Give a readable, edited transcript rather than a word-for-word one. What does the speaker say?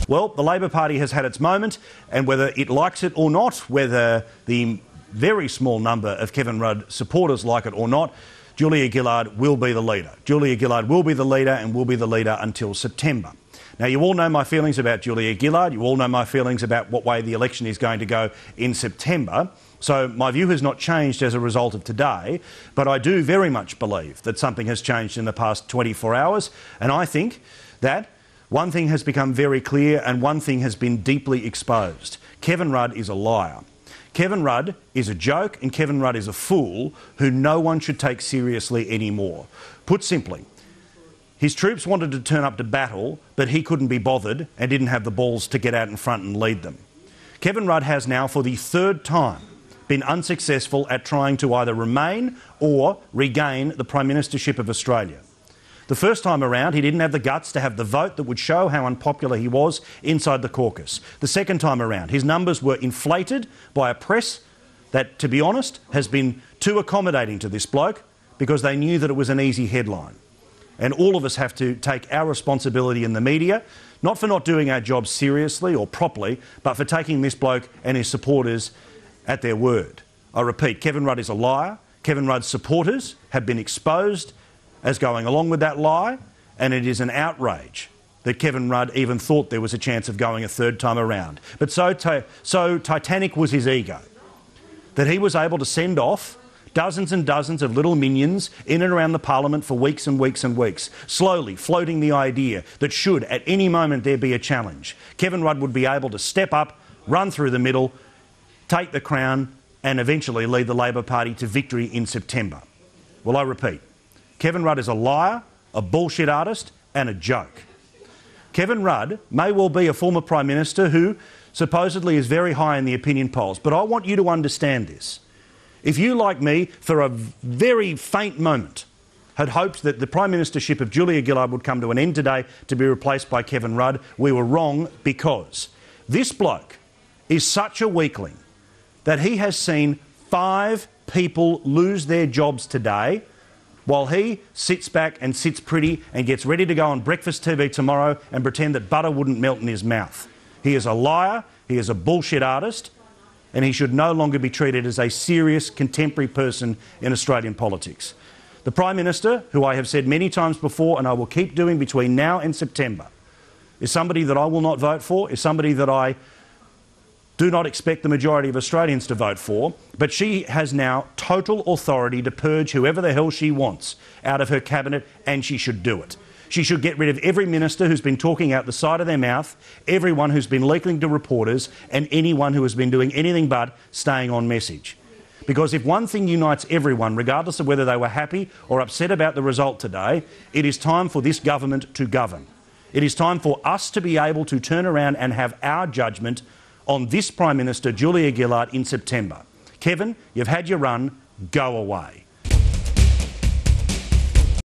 Well, the Labor Party has had its moment, and whether it likes it or not, whether the very small number of Kevin Rudd supporters like it or not, Julia Gillard will be the leader. Julia Gillard will be the leader and will be the leader until September. Now, you all know my feelings about Julia Gillard. You all know my feelings about what way the election is going to go in September. So my view has not changed as a result of today, but I do very much believe that something has changed in the past 24 hours, and I think that one thing has become very clear and one thing has been deeply exposed. Kevin Rudd is a liar. Kevin Rudd is a joke and Kevin Rudd is a fool who no one should take seriously anymore. Put simply, his troops wanted to turn up to battle, but he couldn't be bothered and didn't have the balls to get out in front and lead them. Kevin Rudd has now, for the third time, been unsuccessful at trying to either remain or regain the Prime Ministership of Australia. The first time around, he didn't have the guts to have the vote that would show how unpopular he was inside the caucus. The second time around, his numbers were inflated by a press that, to be honest, has been too accommodating to this bloke because they knew that it was an easy headline. And all of us have to take our responsibility in the media, not for not doing our jobs seriously or properly, but for taking this bloke and his supporters at their word. I repeat, Kevin Rudd is a liar. Kevin Rudd's supporters have been exposed as going along with that lie, and it is an outrage that Kevin Rudd even thought there was a chance of going a third time around. But so titanic was his ego that he was able to send off dozens and dozens of little minions in and around the parliament for weeks and weeks and weeks, slowly floating the idea that should at any moment there be a challenge, Kevin Rudd would be able to step up, run through the middle, take the crown and eventually lead the Labor Party to victory in September. Well, I repeat, Kevin Rudd is a liar, a bullshit artist and a joke. Kevin Rudd may well be a former Prime Minister who supposedly is very high in the opinion polls, but I want you to understand this. If you, like me, for a very faint moment, had hoped that the Prime Ministership of Julia Gillard would come to an end today to be replaced by Kevin Rudd, we were wrong, because this bloke is such a weakling that he has seen 5 people lose their jobs today while he sits back and sits pretty and gets ready to go on breakfast TV tomorrow and pretend that butter wouldn't melt in his mouth. He is a liar, he is a bullshit artist, and he should no longer be treated as a serious contemporary person in Australian politics. The Prime Minister, who I have said many times before and I will keep doing between now and September, is somebody that I will not vote for, is somebody that I do not expect the majority of Australians to vote for, but she has now total authority to purge whoever the hell she wants out of her cabinet, and she should do it. She should get rid of every minister who's been talking out the side of their mouth, everyone who's been leaking to reporters, and anyone who has been doing anything but staying on message. Because if one thing unites everyone, regardless of whether they were happy or upset about the result today, it is time for this government to govern. It is time for us to be able to turn around and have our judgment on this Prime Minister, Julia Gillard, in September. Kevin, you've had your run, go away.